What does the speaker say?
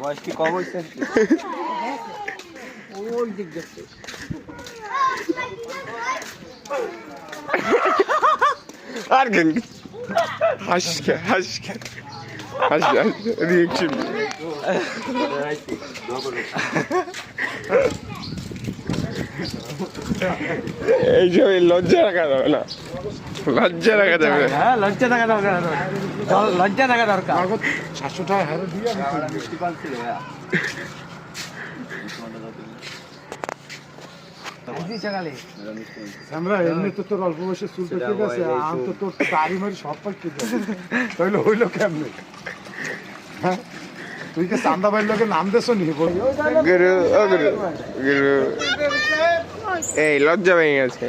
বয়স কি কম হয়েছে? ওই দিক দেখতে আর কেন হাসকে হাসকে হাসকে রিয়েকশন এই যে লজ্জা রাখা যাবে না, লজ্জা রাখা যাবে। হ্যাঁ লজ্জা থাকা দরকার, লজ্জা থাকা দরকার। 700 টাকা হারে দিয়ে আমি মিষ্টি পান ছিল ভাইয়া আমরা এমনি তো তোর অল্প বয়সে চুল পেকে গেছে, আম তো তোর দাড়ি মারি সব পাইতে তাইলে হইলো কেমনে? হ্যাঁ তুই কি চান্দা ভাইয়ের লোকের নাম দেছো নি? গুরু ও গুরু গুরু এই লজ্জা ভেঙে গেছে।